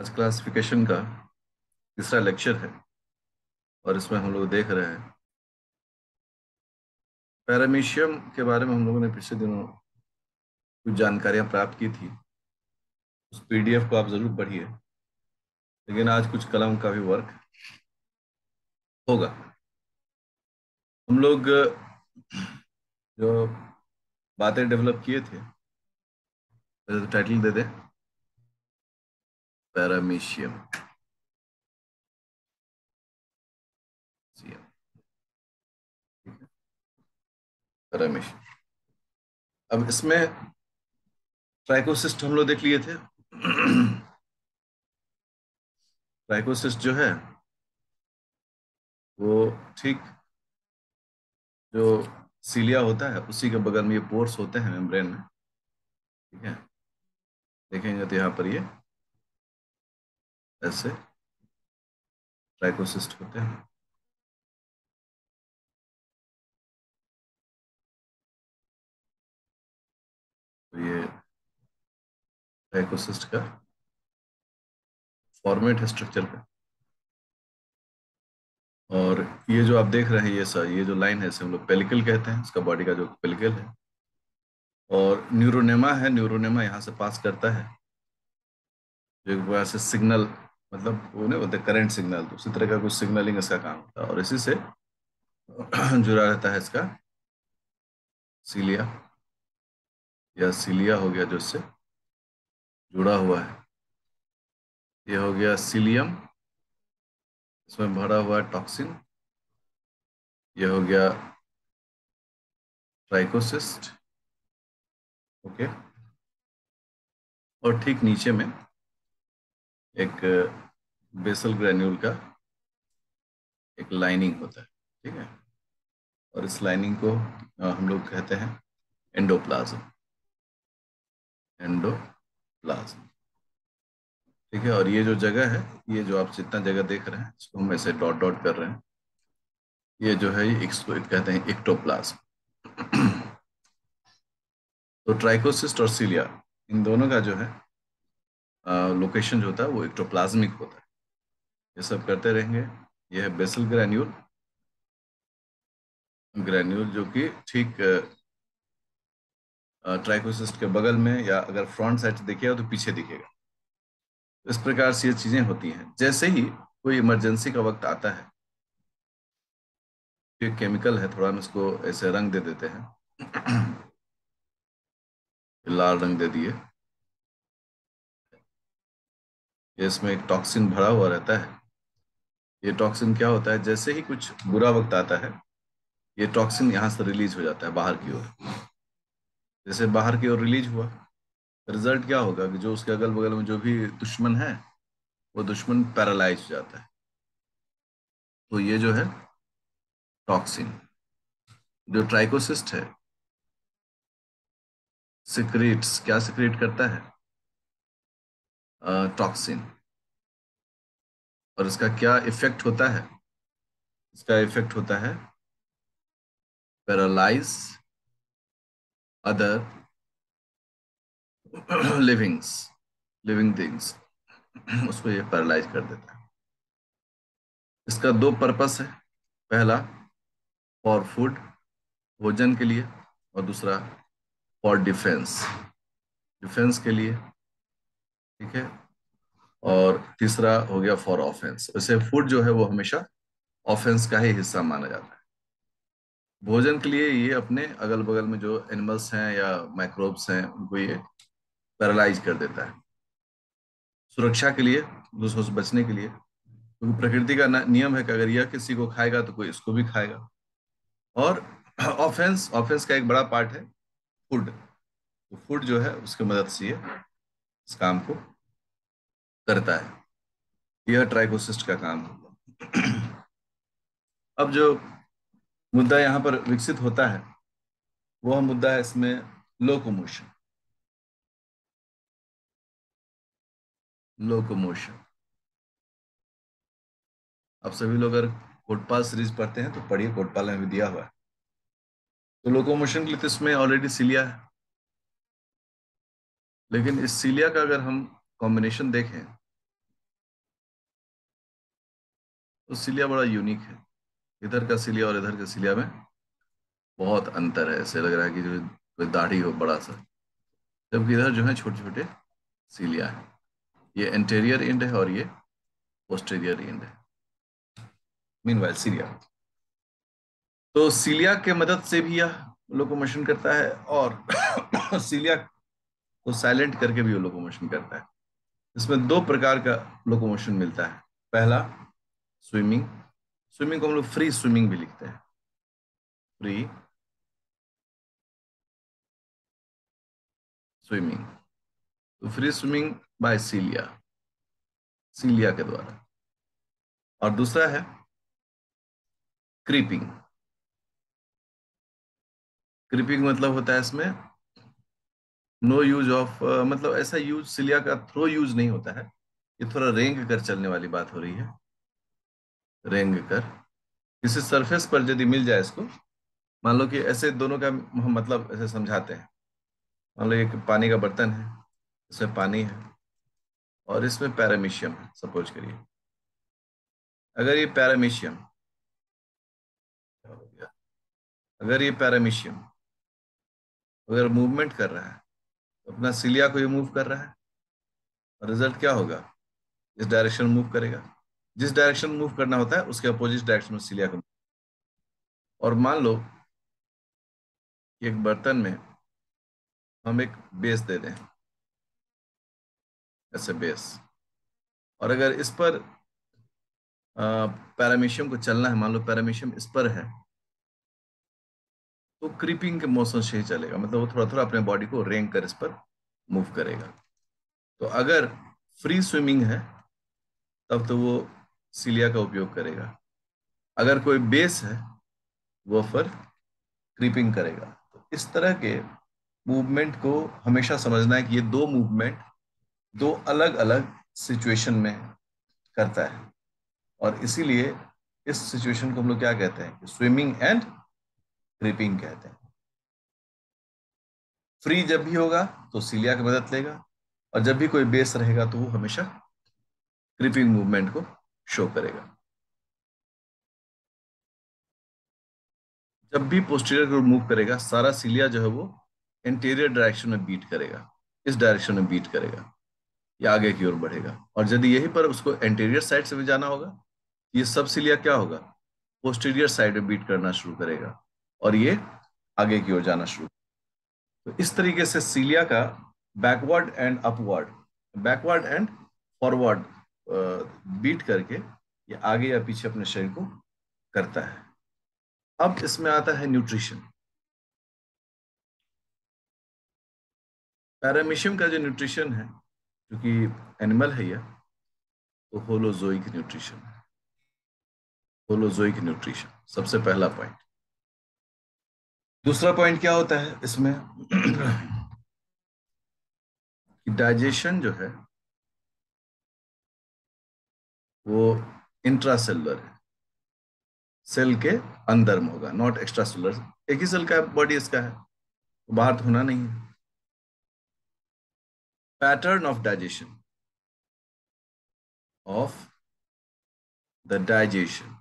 आज क्लासिफिकेशन का तीसरा लेक्चर है और इसमें हम लोग देख रहे हैं पैरामीशियम के बारे में। हम लोगों ने पिछले दिनों कुछ जानकारियां प्राप्त की थी। उस पीडीएफ को आप जरूर पढ़िए, लेकिन आज कुछ कलम का भी वर्क होगा। हम लोग जो बातें डेवलप किए थे, तो टाइटल दे दे, पैरामीशियम। पैरामीशियम। अब इसमें ट्राइकोसिस्ट हम लोग देख लिए थे। ट्राइकोसिस्ट जो है वो ठीक जो सीलिया होता है उसी के बगल में ये पोर्स होते हैं मेम्ब्रेन में। ठीक है, देखेंगे तो यहाँ पर ये ऐसे ट्राइकोसिस्ट होते हैं। तो ये ट्राइकोसिस्ट का फॉर्मेट है स्ट्रक्चर का। और ये जो आप देख रहे हैं ये जो लाइन है इसे हम लोग पेलिकल कहते हैं, इसका बॉडी का जो पेलिकल है। और न्यूरोनेमा है, न्यूरोनेमा यहाँ से पास करता है, जो एक प्रकार से सिग्नल, मतलब वो नहीं बोलते करंट सिग्नल, तो उसी तरह का कुछ सिग्नलिंग इसका काम होता है। और इसी से जुड़ा रहता है इसका सीलिया, या सीलिया हो गया जो इससे जुड़ा हुआ है। ये हो गया सीलियम, इसमें भरा हुआ है टॉक्सिन। ये हो गया ट्राइकोसिस्ट। ओके। और ठीक नीचे में एक बेसल ग्रेन्यूल का एक लाइनिंग होता है। ठीक है, और इस लाइनिंग को हम लोग कहते हैं एंडोप्लाज्म। एंडोप्लाज्म। ठीक है, और ये जो जगह है, ये जो आप जितना जगह देख रहे हैं इसको हम ऐसे डॉट डॉट कर रहे हैं, ये जो है ये इसको कहते हैं एक्टोप्लाज्म। तो ट्राइकोसिस्ट और सीलिया, इन दोनों का जो है लोकेशन जो होता है वो एक्टोप्लाज्मिक होता है। ये सब करते रहेंगे। ये है बेसल ग्रैन्यूल, ग्रैन्यूल जो कि ठीक ट्राइकोसिस्ट के बगल में, या अगर फ्रंट साइड से देखिएगा तो पीछे दिखेगा। तो इस प्रकार से ये चीजें होती हैं। जैसे ही कोई इमरजेंसी का वक्त आता है, ये केमिकल है, थोड़ा हम इसको ऐसे रंग दे देते हैं। लाल रंग दे दिए। ये इसमें एक टॉक्सिन भरा हुआ रहता है। ये टॉक्सिन क्या होता है, जैसे ही कुछ बुरा वक्त आता है ये टॉक्सिन यहाँ से रिलीज हो जाता है बाहर की ओर। जैसे बाहर की ओर रिलीज हुआ, रिजल्ट क्या होगा कि जो उसके अगल बगल में जो भी दुश्मन है वो दुश्मन पैरालाइज हो जाता है। तो ये जो है टॉक्सिन, जो ट्राइकोसिस्ट है, सिक्रेट्स, क्या सिक्रेट करता है, टॉक्सिन। और इसका क्या इफेक्ट होता है, इसका इफेक्ट होता है paralyse other livings, living things. उसको ये पैरालाइज कर देता है। इसका दो पर्पस है, पहला फॉर फूड, भोजन के लिए, और दूसरा फॉर डिफेंस, डिफेंस के लिए। ठीक है, और तीसरा हो गया फॉर ऑफेंस। वैसे फूड जो है वो हमेशा ऑफेंस का ही हिस्सा माना जाता है। भोजन के लिए ये अपने अगल बगल में जो एनिमल्स हैं या माइक्रोब्स हैं उनको ये पैरालाइज कर देता है। सुरक्षा के लिए, दूसरों से बचने के लिए, क्योंकि प्रकृति का नियम है कि अगर यह किसी को खाएगा तो कोई इसको भी खाएगा। और ऑफेंस, ऑफेंस का एक बड़ा पार्ट है फूड। तो फूड जो है उसकी मदद से ये इस काम को करता है। यह ट्राइकोसिस्ट का काम होगा। अब जो मुद्दा यहाँ पर विकसित होता है वह मुद्दा है इसमें लोकोमोशन। लोकोमोशन, आप सभी लोग अगर कोटपाल सीरीज पढ़ते हैं तो पढ़िए, कोटपाल में भी दिया हुआ है। तो लोकोमोशन के लिए तो इसमें ऑलरेडी सीलिया है, लेकिन इस सीलिया का अगर हम कॉम्बिनेशन देखें तो सीलिया बड़ा यूनिक है। इधर का सीलिया और इधर के सीलिया में बहुत अंतर है। ऐसे लग रहा है कि जो कोई दाढ़ी हो बड़ा सा, जबकि इधर जो है छोटे छोटे सीलिया है। ये एंटेरियर एंड है और ये पोस्टेरियर एंड है। मीनवाइल सीलिया, तो सीलिया के मदद से भी यह लोकोमोशन करता है, और सीलिया को साइलेंट करके भी वो लोकोमोशन करता है। इसमें दो प्रकार का लोकोमोशन मिलता है। पहला स्विमिंग। स्विमिंग को हम लोग फ्री स्विमिंग भी लिखते हैं। फ्री स्विमिंग, तो फ्री स्विमिंग बाय सीलिया, सीलिया के द्वारा। और दूसरा है क्रीपिंग। क्रीपिंग मतलब होता है इसमें नो यूज ऑफ, मतलब ऐसा यूज सीलिया का थ्रो यूज नहीं होता है। ये थोड़ा रेंग कर चलने वाली बात हो रही है। रेंग कर किसी सरफेस पर यदि मिल जाए इसको, मान लो कि ऐसे दोनों का हम मतलब ऐसे समझाते हैं। मान लो एक पानी का बर्तन है, इसमें पानी है और इसमें पैरामीशियम है, सपोज करिए। अगर ये पैरामीशियम, अगर ये पैरामीशियम अगर मूवमेंट कर रहा है तो अपना सिलिया को ये मूव कर रहा है, और रिजल्ट क्या होगा? इस डायरेक्शन मूव करेगा। जिस डायरेक्शन मूव करना होता है उसके अपोजिट डायरेक्शन में सिलिया को। और मान लो कि एक बर्तन में हम एक बेस दे दें, ऐसे बेस, और अगर इस पर पैरामीशियम को चलना है, मान लो पैरामीशियम इस पर है, तो क्रीपिंग के मोशन से ही चलेगा। मतलब वो थोड़ा थोड़ा अपने बॉडी को रेंग कर इस पर मूव करेगा। तो अगर फ्री स्विमिंग है तब तो वो सीलिया का उपयोग करेगा। अगर कोई बेस है वो फिर क्रीपिंग करेगा। तो इस तरह के मूवमेंट को हमेशा समझना है कि ये दो मूवमेंट दो अलग अलग सिचुएशन में करता है, और इसीलिए इस सिचुएशन को हम लोग क्या कहते हैं? स्विमिंग एंड क्रीपिंग कहते हैं। फ्री जब भी होगा तो सीलिया की मदद लेगा, और जब भी कोई बेस रहेगा तो वो हमेशा क्रीपिंग मूवमेंट को शो करेगा। जब भी पोस्टीरियर को मूव करेगा, सारा सीलिया जो है वो इंटीरियर डायरेक्शन में बीट करेगा, इस डायरेक्शन में बीट करेगा, या आगे की ओर बढ़ेगा। और यदि यहीं पर उसको एंटीरियर साइड से भी जाना होगा, ये सब सीलिया क्या होगा? पोस्टीरियर साइड में बीट करना शुरू करेगा, और ये आगे की ओर जाना शुरू। तो इस तरीके से सीलिया का backward and upward, backward and forward beat करके ये आगे या पीछे अपने शरीर को करता है। अब इसमें आता है न्यूट्रिशन। पैरामीशियम का जो न्यूट्रिशन है, क्योंकि एनिमल है यह, तो होलोजोइक न्यूट्रिशन है। होलोजोइक न्यूट्रिशन सबसे पहला पॉइंट। दूसरा पॉइंट क्या होता है इसमें? कि डाइजेशन जो है वो इंट्रासेलुलर है, सेल के अंदर में होगा, नॉट एक्स्ट्रा सेलुलर। एक ही सेल का बॉडी इसका है, बाहर तो होना नहीं है। Pattern of digestion, of the digestion.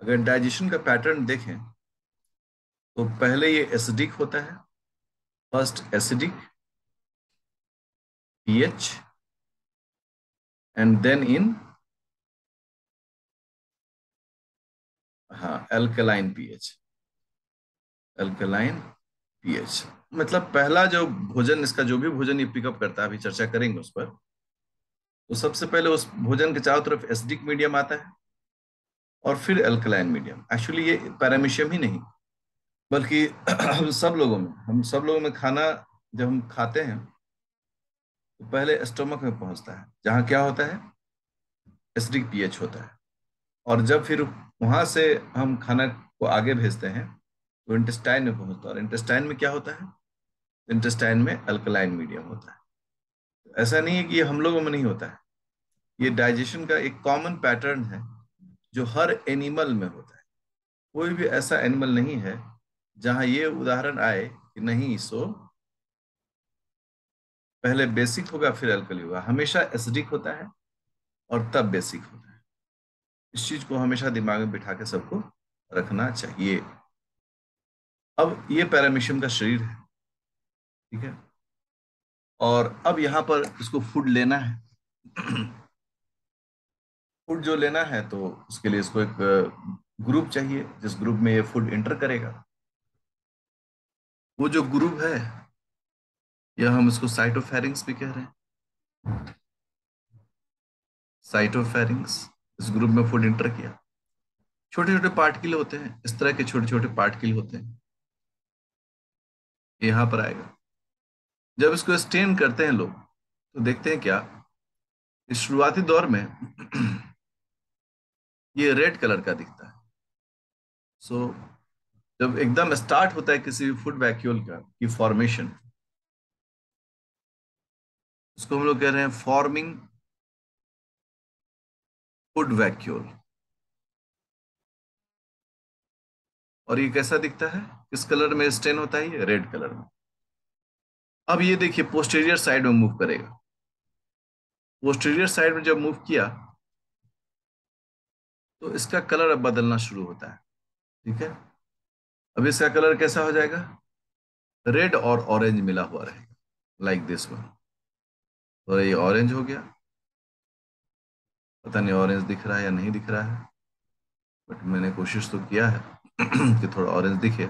अगर डाइजेशन का पैटर्न देखें तो पहले ये एसिडिक होता है। First acidic, pH, and then in, हाँ, एल्कलाइन पीएच। एल्कलाइन पीएच मतलब पहला जो भोजन, इसका जो भी भोजन ये पिकअप करता है, अभी चर्चा करेंगे उस पर, तो सबसे पहले उस भोजन के चारों तरफ एसिडिक मीडियम आता है, और फिर एल्कलाइन मीडियम। एक्चुअली ये पैरामीशियम ही नहीं, बल्कि हम सब लोगों में खाना जब हम खाते हैं तो पहले स्टोमक में पहुंचता है, जहाँ क्या होता है? एसिडिक पीएच होता है। और जब फिर वहां से हम खाना को आगे भेजते हैं तो इंटेस्टाइन में पहुंचता है, और इंटेस्टाइन में क्या होता है? इंटेस्टाइन में अल्कलाइन मीडियम होता है। ऐसा नहीं है कि ये हम लोगों में नहीं होता है, ये डाइजेशन का एक कॉमन पैटर्न है जो हर एनिमल में होता है। कोई भी ऐसा एनिमल नहीं है जहां ये उदाहरण आए कि नहीं सो पहले बेसिक होगा फिर अल्कली होगा। हमेशा एसिडिक होता है और तब बेसिक होता है। इस चीज को हमेशा दिमाग में बिठा के सबको रखना चाहिए। अब ये पैरामीशियम का शरीर है, ठीक है। और अब यहाँ पर इसको फूड लेना है। फूड जो लेना है तो उसके लिए इसको एक ग्रुप चाहिए, जिस ग्रुप में ये फूड एंटर करेगा। वो जो ग्रुप है, या हम इसको साइटोफेरिंग्स भी कह रहे हैं, साइटोफेरिंग्स। इस ग्रुप में फूड एंटर किया। छोटे छोटे पार्टिकल होते हैं, इस तरह के छोटे छोटे पार्टिकल होते हैं, ये यहाँ पर आएगा। जब इसको स्टेन करते हैं लोग, तो देखते हैं क्या, इस शुरुआती दौर में ये रेड कलर का दिखता है। सो जब एकदम स्टार्ट होता है किसी भी फूड वैक्यूल का की फॉर्मेशन, उसको हम लोग कह रहे हैं फॉर्मिंग फूड वैक्यूल। और ये कैसा दिखता है, किस कलर में स्टेन होता है, ये रेड कलर में। अब ये देखिए पोस्टीरियर साइड में मूव करेगा। पोस्टीरियर साइड में जब मूव किया, तो इसका कलर अब बदलना शुरू होता है, ठीक है। अब इसका कलर कैसा हो जाएगा, रेड और ऑरेंज मिला हुआ रहेगा, लाइक दिस वन। और ये ऑरेंज हो गया। पता नहीं ऑरेंज दिख रहा है या नहीं दिख रहा है, बट मैंने कोशिश तो किया है कि थोड़ा ऑरेंज दिखे।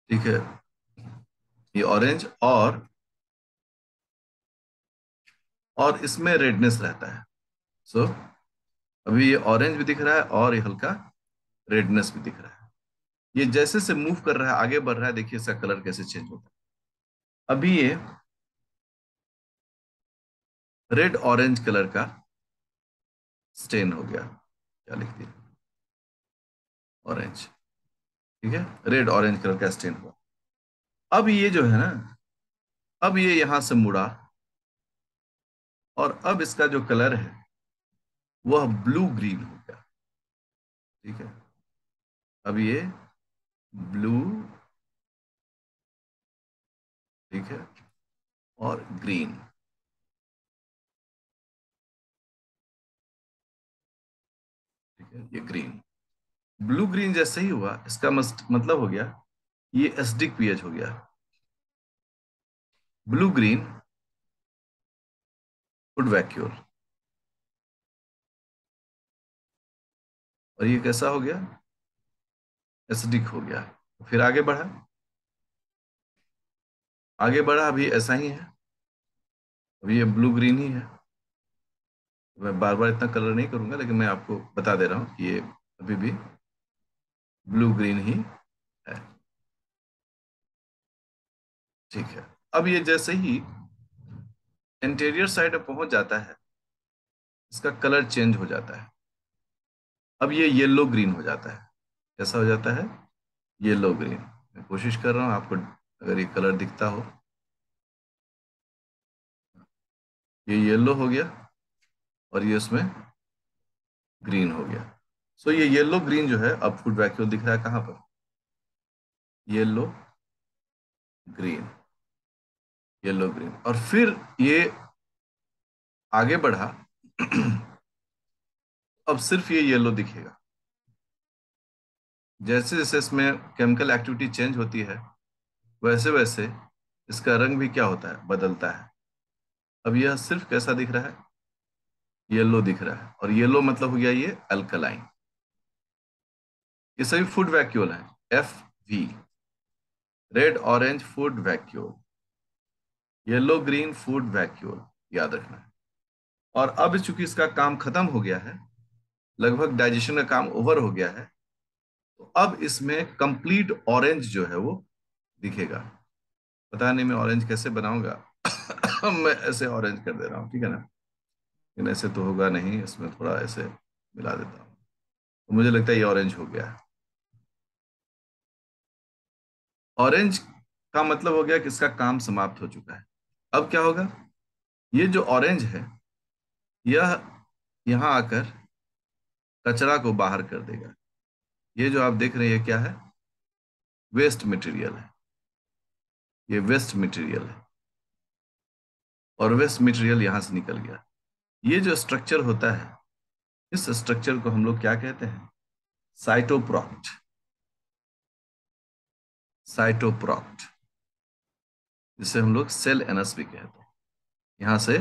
ठीक है, ये ऑरेंज और इसमें रेडनेस रहता है। सो अभी ये ऑरेंज भी दिख रहा है और ये हल्का रेडनेस भी दिख रहा है। ये जैसे से मूव कर रहा है, आगे बढ़ रहा है, देखिए इसका कलर कैसे चेंज होता है। अभी ये रेड ऑरेंज कलर का स्टेन हो गया। क्या लिख दिया, ऑरेंज, ठीक है, रेड ऑरेंज कलर का स्टेन हुआ। अब ये जो है ना, अब ये यहां से मुड़ा, और अब इसका जो कलर है वह ब्लू ग्रीन हो गया, ठीक है। अब ये ब्लू, ठीक है, और ग्रीन, ठीक है, ये ग्रीन। ब्लू ग्रीन जैसे ही हुआ, इसका मतलब हो गया ये एसिडिक पीएच हो गया। Blue green food vacuole. और ये कैसा हो गया, एसिडिक हो गया। फिर आगे बढ़ा, आगे बढ़ा, अभी ऐसा ही है। अभी ये ब्लू ग्रीन ही है। मैं बार बार इतना कलर नहीं करूंगा, लेकिन मैं आपको बता दे रहा हूँ कि ये अभी भी ब्लू ग्रीन ही है, ठीक है। अब ये जैसे ही इंटीरियर साइड में पहुंच जाता है, इसका कलर चेंज हो जाता है। अब ये येलो ग्रीन हो जाता है। कैसा हो जाता है, येलो ग्रीन। मैं कोशिश कर रहा हूँ आपको, अगर ये कलर दिखता हो, ये येलो हो गया और ये उसमें ग्रीन हो गया। सो ये येलो ग्रीन जो है, अब फूड वैक्यूम दिख रहा है कहाँ पर, येलो ग्रीन, येलो ग्रीन। और फिर ये आगे बढ़ा, अब सिर्फ ये येलो दिखेगा। जैसे जैसे इसमें केमिकल एक्टिविटी चेंज होती है, वैसे वैसे इसका रंग भी क्या होता है, बदलता है। अब यह सिर्फ कैसा दिख रहा है, येलो दिख रहा है। और येलो मतलब हो गया ये अल्कलाइन। ये सभी फूड वैक्यूल हैं, FV, red orange food vacuole, yellow green food vacuole, याद रखना है। और अब चूंकि इसका काम खत्म हो गया है, लगभग डाइजेशन का काम ओवर हो गया है, तो अब इसमें कंप्लीट ऑरेंज जो है वो दिखेगा। पता नहीं मैं ऑरेंज कैसे बनाऊंगा मैं ऐसे ऑरेंज कर दे रहा हूँ, ठीक है ना। लेकिन ऐसे तो होगा नहीं, इसमें थोड़ा ऐसे मिला देता हूँ, तो मुझे लगता है ये ऑरेंज हो गया है। ऑरेंज का मतलब हो गया कि इसका काम समाप्त हो चुका है। अब क्या होगा, ये जो ऑरेंज है, यह यहां आकर कचरा को बाहर कर देगा। ये जो आप देख रहे हैं ये क्या है, वेस्ट मटेरियल है। ये वेस्ट मटेरियल है, और वेस्ट मटेरियल यहां से निकल गया। ये जो स्ट्रक्चर होता है, इस स्ट्रक्चर को हम लोग क्या कहते हैं? साइटोप्रोक्ट। साइटोप्रोक्ट, जिसे हम लोग सेल एनस भी कहते हैं। यहाँ से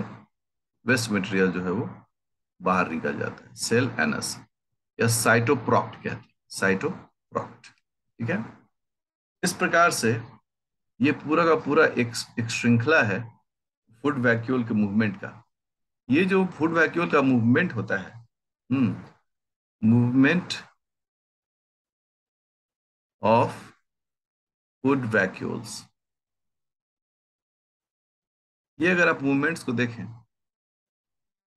वेस्ट मटेरियल जो है वो बाहर निकल जाता है, सेल एनस, या साइटोप्रोक्ट कहते हैं, साइटोप्रोक्ट। ठीक है। इस प्रकार से ये पूरा का पूरा एक श्रृंखला है फूड वैक्यूल के मूवमेंट का। ये जो फूड वैक्यूल का मूवमेंट होता है, मूवमेंट ऑफ फूड वैक्यूल्स, ये अगर आप मूवमेंट्स को देखें,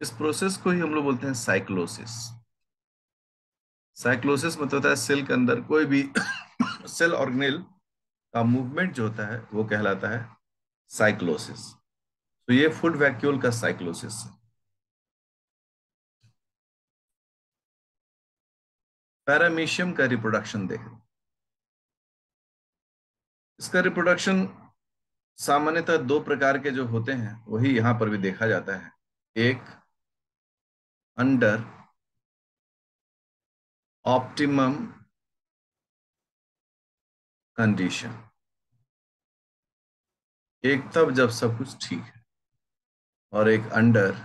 इस प्रोसेस को ही हम लोग बोलते हैं साइक्लोसिस। साइक्लोसिस मतलब होता है सेल के अंदर कोई भी सेल ऑर्गेनेल का मूवमेंट जो होता है वो कहलाता है साइक्लोसिस। तो ये फूड वैक्यूल का साइक्लोसिस है। पैरामीशियम का रिप्रोडक्शन देखें। इसका रिप्रोडक्शन सामान्यतः दो प्रकार के जो होते हैं वही यहाँ पर भी देखा जाता है। एक अंडर ऑप्टिमम कंडीशन, एक तब जब सब कुछ ठीक है, और एक under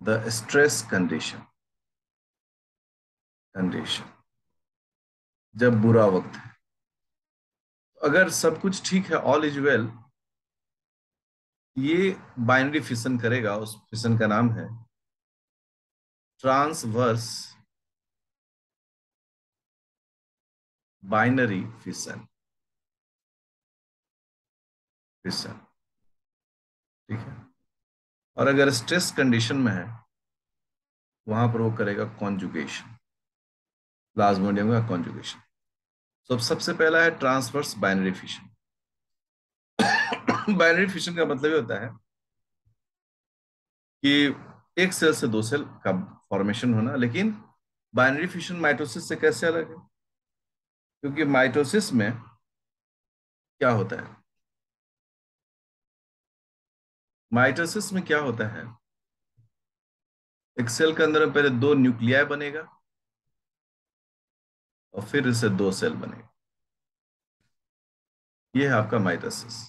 the stress condition, condition जब बुरा वक्त है। अगर सब कुछ ठीक है, ऑल इज वेल, ये बाइनरी फिशन करेगा। उस फिशन का नाम है ट्रांसवर्स बाइनरी फिशन। फिशन, ठीक है। और अगर स्ट्रेस कंडीशन में है, वहां पर वो करेगा कॉन्जुगेशन, प्लाज्मोडियम का कॉन्जुगेशन। तो सबसे पहला है transverse binary fission. Binary fission का मतलब ये होता है कि एक सेल से दो सेल का फॉर्मेशन होना। लेकिन बाइनरी फिशन माइटोसिस से कैसे अलग है? क्योंकि माइटोसिस में क्या होता है, माइटोसिस में क्या होता है, एक सेल के अंदर में पहले दो न्यूक्लियाई बनेगा और फिर इससे दो सेल बनेगा। ये है आपका माइटोसिस।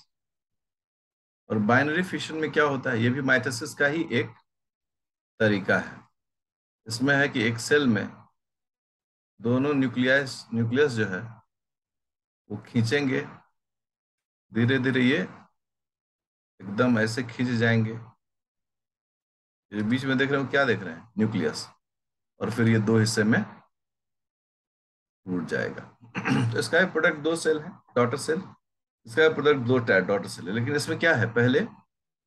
और बाइनरी फिशन में क्या होता है, ये भी माइटोसिस का ही एक तरीका है। इसमें है कि एक सेल में दोनों न्यूक्लियस न्यूक्लियस जो है वो खींचेंगे, धीरे धीरे ये एकदम ऐसे खींच जाएंगे। ये बीच में देख रहे हो, क्या देख रहे हैं? न्यूक्लियस। और फिर ये दो हिस्से में टूट जाएगा। तो इसका प्रोडक्ट दो सेल है, डॉटर सेल। इसका प्रोडक्ट दो डॉटर सेल है। लेकिन इसमें क्या है, पहले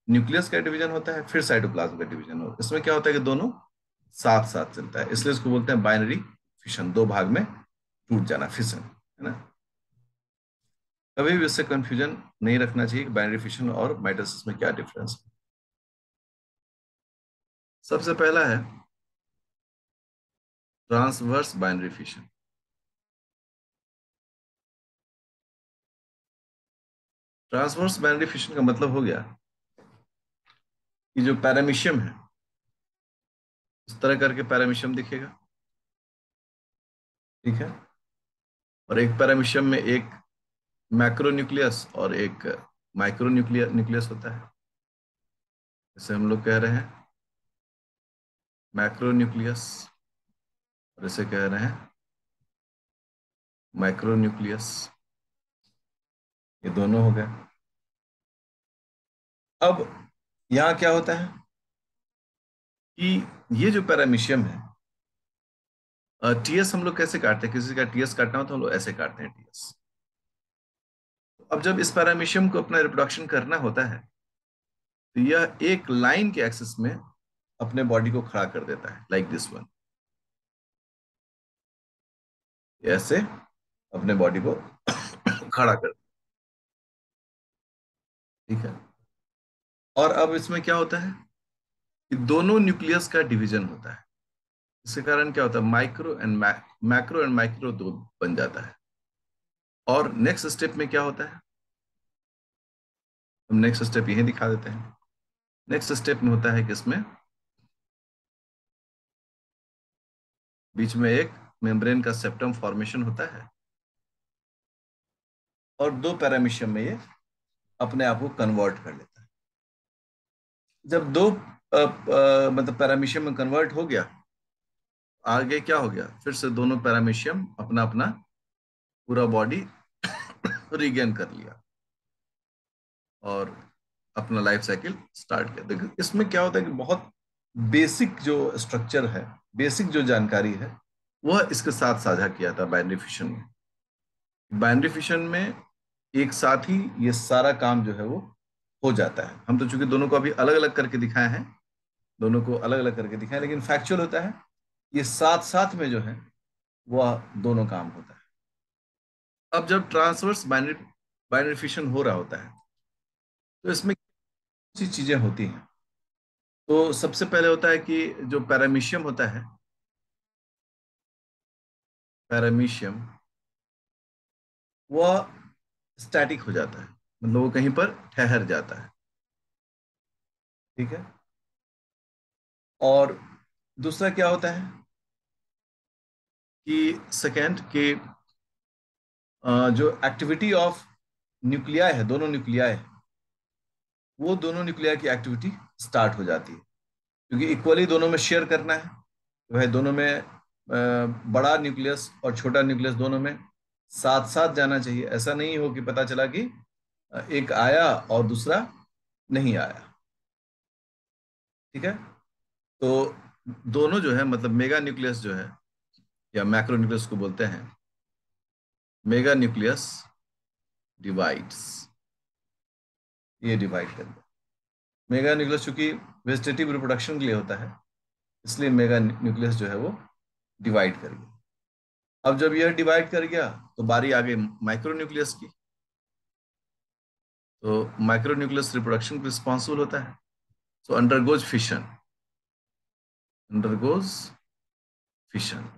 न्यूक्लियस का डिवीजन होता है, फिर साइटोप्लाज्म का डिवीजन होता है। इसमें क्या होता है कि दोनों साथ साथ चलता है, इसलिए इसको बोलते हैं बाइनरी फिशन, दो भाग में टूट जाना, फिशन, है ना। कभी भी इससे कंफ्यूजन नहीं रखना चाहिए कि बाइनरी फिशन और माइटोसिस में क्या डिफरेंस है। सबसे पहला है transverse binary fission. Transverse binary fission का मतलब हो गया कि जो पैरामीशियम है, इस तरह करके पैरामीशियम दिखेगा, ठीक है। और एक पैरामीशियम में एक मैक्रोन्यूक्लियस और एक माइक्रो न्यूक्लियस होता है। इसे हम लोग कह रहे हैं मैक्रोन्यूक्लियस, और इसे कह रहे हैं माइक्रोन्यूक्लियस। ये दोनों हो गए। अब यहाँ क्या होता है कि ये जो पैरामीशियम है, टीएस हम लोग कैसे काटते हैं? किसी का टीएस काटना हो तो हम लोग ऐसे काटते हैं, टीएस। अब जब इस पैरामीशियम को अपना रिप्रोडक्शन करना होता है, तो यह एक लाइन के एक्सिस में अपने बॉडी को खड़ा कर देता है, लाइक दिस वन। ऐसे अपने बॉडी को खड़ा कर, ठीक है। और अब इसमें क्या होता है कि दोनों न्यूक्लियस का डिवीजन होता है। इसके कारण क्या होता है, micro and macro and micro दो बन जाता है। और नेक्स्ट स्टेप में क्या होता है, हम नेक्स्ट स्टेप यही दिखा देते हैं। नेक्स्ट स्टेप में होता है कि इसमें बीच में एक मेम्ब्रेन का सेप्टम फॉर्मेशन होता है, और दो पैरामीशियम में ये अपने आप को कन्वर्ट कर लेता है। जब दो मतलब पैरामीशियम में कन्वर्ट हो गया, आगे क्या हो गया, फिर से दोनों पैरामीशियम अपना अपना पूरा बॉडी रिगेन कर लिया और अपना लाइफ साइकिल स्टार्ट किया। देखो इसमें क्या होता है कि बहुत बेसिक जो स्ट्रक्चर है, बेसिक जो जानकारी है, वह इसके साथ साझा किया था बाइनरी फिशन में। बाइनरी फिशन में एक साथ ही ये सारा काम जो है वो हो जाता है। हम तो चूंकि दोनों को अभी अलग अलग करके दिखाए हैं, दोनों को अलग अलग करके दिखाए, लेकिन फैक्चुअल होता है ये साथ साथ में जो है वह दोनों काम होता है। अब जब ट्रांसवर्स बाइनरी बाइनरी फिशन हो रहा होता है, तो इसमें कुछ चीजें होती हैं। तो सबसे पहले होता है कि जो पैरामीशियम होता है, पैरामीशियम वह स्टैटिक हो जाता है, मतलब वो कहीं पर ठहर जाता है। ठीक है। और दूसरा क्या होता है कि सेकेंड के जो एक्टिविटी ऑफ न्यूक्लियाई है, दोनों न्यूक्लियाई है, वो दोनों न्यूक्लियाई की एक्टिविटी स्टार्ट हो जाती है, क्योंकि इक्वली दोनों में शेयर करना है। तो भाई दोनों में बड़ा न्यूक्लियस और छोटा न्यूक्लियस दोनों में साथ साथ जाना चाहिए। ऐसा नहीं हो कि पता चला कि एक आया और दूसरा नहीं आया। ठीक है। तो दोनों जो है, मतलब मेगा न्यूक्लियस जो है, या मैक्रो न्यूक्लियस को बोलते हैं, मेगा न्यूक्लियस डिवाइड्स, ये डिवाइड कर दो। मेगा न्यूक्लियस चूंकि वेजिटेटिव रिप्रोडक्शन के लिए होता है, इसलिए मेगा न्यूक्लियस जो है वो डिवाइड कर गया। अब जब यह डिवाइड कर गया, तो बारी आ गई माइक्रो न्यूक्लियस की। तो माइक्रो न्यूक्लियस रिप्रोडक्शन रिस्पॉन्सिबल होता है, सो अंडरगोज फिशन, अंडरगोज फिशन।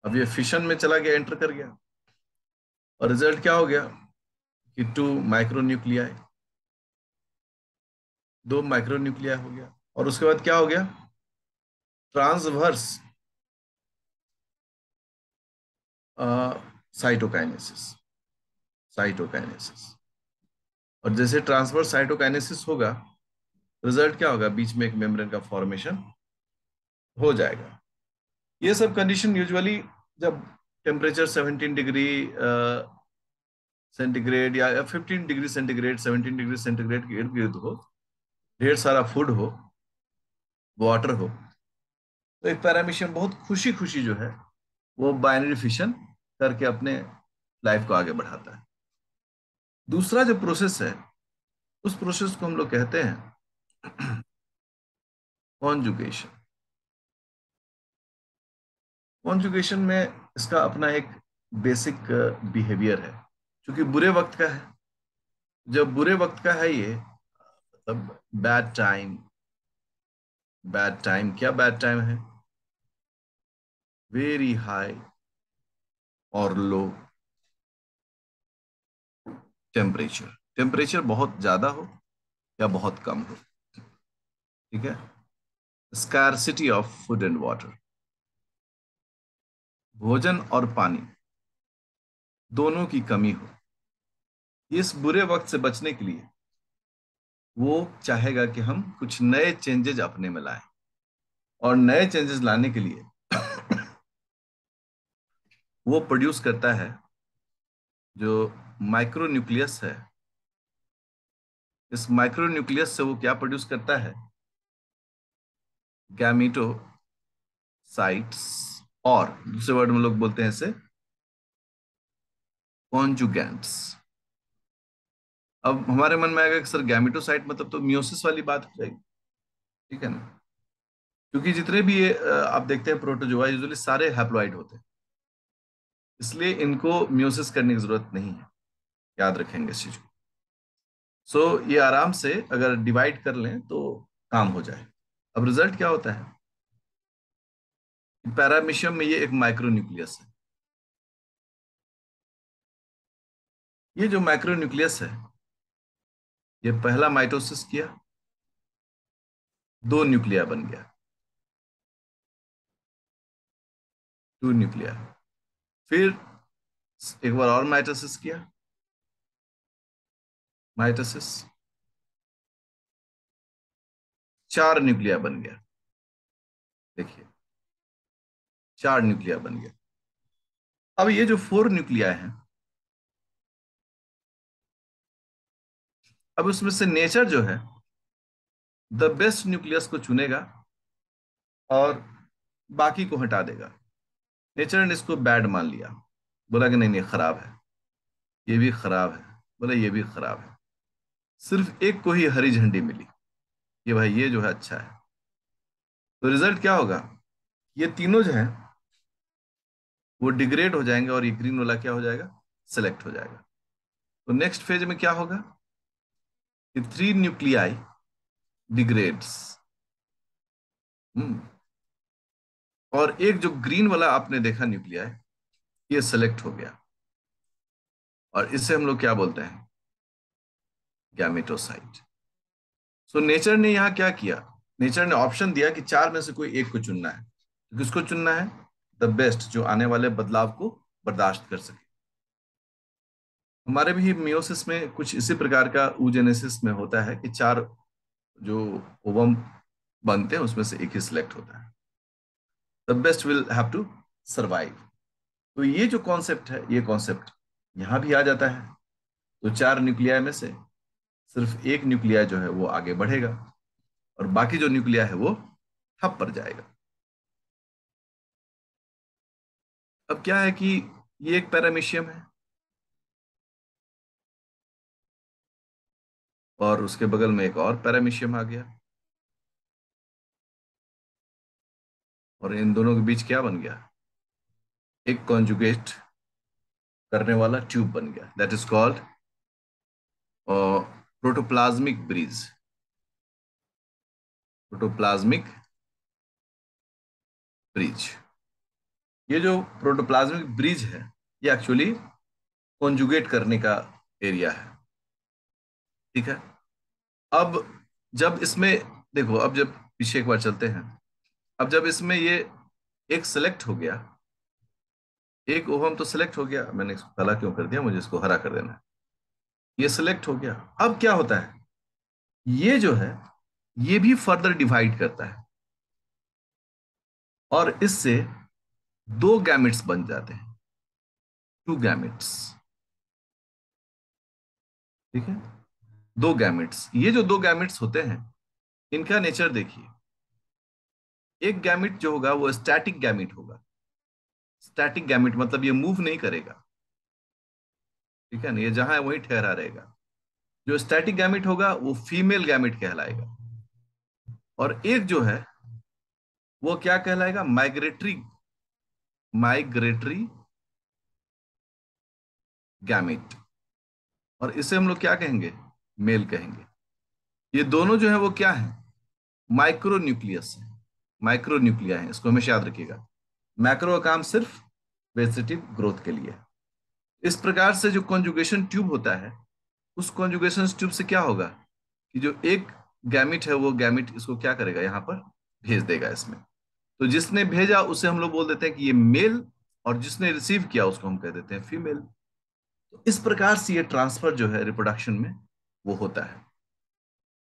अब ये फिशन में चला गया, एंटर कर गया, और रिजल्ट क्या हो गया कि टू माइक्रो न्यूक्लियाई, दो माइक्रो न्यूक्लियाई हो गया। और उसके बाद क्या हो गया, ट्रांसवर्स साइटोकाइनेसिस, साइटोकाइनेसिस। और जैसे ट्रांसवर्स साइटोकाइनेसिस होगा, रिजल्ट क्या होगा, बीच में एक मेम्ब्रेन का फॉर्मेशन हो जाएगा। ये सब कंडीशन यूजुअली जब टेम्परेचर 17 डिग्री सेंटीग्रेड या 15 डिग्री सेंटीग्रेड, 17 डिग्री सेंटीग्रेड के इर्द गिर्द हो, ढेर सारा फूड हो, वाटर हो, तो एक पैरामीशियम बहुत खुशी खुशी जो है वो बाइनरी फिशन करके अपने लाइफ को आगे बढ़ाता है। दूसरा जो प्रोसेस है, उस प्रोसेस को हम लोग कहते हैं कॉन्जुगेशन। कॉन्जुगेशन में इसका अपना एक बेसिक बिहेवियर है, क्योंकि बुरे वक्त का है। जब बुरे वक्त का है ये, मतलब बैड टाइम, बैड टाइम क्या बैड टाइम है, वेरी हाई और लो टेम्परेचर, टेम्परेचर बहुत ज्यादा हो या बहुत कम हो। ठीक है। Scarcity of food and water, भोजन और पानी दोनों की कमी हो। इस बुरे वक्त से बचने के लिए वो चाहेगा कि हम कुछ नए चेंजेस अपने में लाएं, और नए चेंजेस लाने के लिए वो प्रोड्यूस करता है जो माइक्रो न्यूक्लियस है। इस माइक्रो न्यूक्लियस से वो क्या प्रोड्यूस करता है, गैमीटोसाइट्स, और दूसरे वर्ड में लोग बोलते हैं इसे कॉन्जुगेंट्स। अब हमारे मन में आएगा कि सर गैमेटोसाइट मतलब तो मियोसिस वाली बात हो जाएगी। ठीक है ना, क्योंकि जितने भी ये आप देखते हैं प्रोटोजोआ, यूजुअली सारे हैप्लॉइड होते हैं, इसलिए इनको मियोसिस करने की जरूरत नहीं है। याद रखेंगे इस चीज को। सो ये आराम से अगर डिवाइड कर लें तो काम हो जाए। अब रिजल्ट क्या होता है, पैरामीशियम में ये एक माइक्रो न्यूक्लियस है। ये जो माइक्रो न्यूक्लियस है, ये पहला माइटोसिस किया, दो न्यूक्लिया बन गया। टू न्यूक्लिया। फिर एक बार और माइटोसिस किया, माइटोसिस, चार न्यूक्लिया बन गया। देखिए, चार न्यूक्लिया बन गया। अब ये जो फोर न्यूक्लिया है, अब उसमें से नेचर जो है द बेस्ट न्यूक्लियस को चुनेगा और बाकी को हटा देगा। नेचर ने इसको बैड मान लिया, बोला कि नहीं नहीं खराब है, ये भी खराब है, बोला ये भी खराब है। सिर्फ एक को ही हरी झंडी मिली, ये भाई ये जो है अच्छा है। तो रिजल्ट क्या होगा, ये तीनों जो है वो डिग्रेड हो जाएंगे और ये ग्रीन वाला क्या हो जाएगा, सेलेक्ट हो जाएगा। तो नेक्स्ट फेज में क्या होगा कि थ्री न्यूक्लियाई डिग्रेड्स, और एक जो ग्रीन वाला आपने देखा न्यूक्लियाई, ये सेलेक्ट हो गया, और इसे हम लोग क्या बोलते हैं, गैमेटोसाइट। सो नेचर ने यहां क्या किया, नेचर ने ऑप्शन दिया कि चार में से कोई एक को चुनना है। तो किसको चुनना है, द बेस्ट, जो आने वाले बदलाव को बर्दाश्त कर सके। हमारे भी मियोसिस में कुछ इसी प्रकार का ऊजेनेसिस में होता है कि चार जो ओवम बनते हैं उसमें से एक ही सिलेक्ट होता है। The best will have to survive. तो ये जो कॉन्सेप्ट है, ये कॉन्सेप्ट यहां भी आ जाता है। तो चार न्यूक्लिया में से सिर्फ एक न्यूक्लिया जो है वो आगे बढ़ेगा, और बाकी जो न्यूक्लिया है वो ठप पर जाएगा। अब क्या है कि ये एक पैरामीशियम है, और उसके बगल में एक और पैरामीशियम आ गया, और इन दोनों के बीच क्या बन गया, एक कॉन्जुगेट करने वाला ट्यूब बन गया, that is called protoplasmic bridge. Protoplasmic bridge, ये जो प्रोटोप्लाज्मिक ब्रिज है, ये एक्चुअली कॉन्जुगेट करने का एरिया है। ठीक है। अब जब इसमें, देखो अब जब पीछे एक बार चलते हैं, अब जब इसमें ये एक सेलेक्ट हो गया, एक ओहम तो सेलेक्ट हो गया, मैंने इसको काला क्यों कर दिया, मुझे इसको हरा कर देना है। ये सेलेक्ट हो गया, अब क्या होता है, ये जो है ये भी फर्दर डिवाइड करता है, और इससे दो गैमेट्स बन जाते हैं, टू गैमेट्स। ठीक है, दो गैमेट्स। ये जो दो गैमेट्स होते हैं, इनका नेचर देखिए। एक गैमेट जो होगा वो स्टैटिक गैमेट होगा। स्टैटिक गैमेट मतलब ये मूव नहीं करेगा, ठीक है ना, ये जहां है वहीं ठहरा रहेगा। जो स्टैटिक गैमेट होगा वो फीमेल गैमेट कहलाएगा, और एक जो है वो क्या कहलाएगा, माइग्रेटरी, माइग्रेटरी गैमेट, और इसे हम लोग क्या कहेंगे, मेल कहेंगे। ये दोनों जो है वो क्या है, माइक्रो न्यूक्लियस है, माइक्रो न्यूक्लिया है, इसको हमेशा याद रखिएगा। मैक्रो का काम सिर्फ वेजिटेटिव ग्रोथ के लिए। इस प्रकार से जो कॉन्जुगेशन ट्यूब होता है, उस कॉन्जुगेशन ट्यूब से क्या होगा कि जो एक गैमिट है वो गैमिट इसको क्या करेगा, यहां पर भेज देगा इसमें। तो जिसने भेजा उसे हम लोग बोल देते हैं कि ये मेल, और जिसने रिसीव किया उसको हम कह देते हैं फीमेल। तो इस प्रकार से ये ट्रांसफर जो है रिप्रोडक्शन में वो होता है।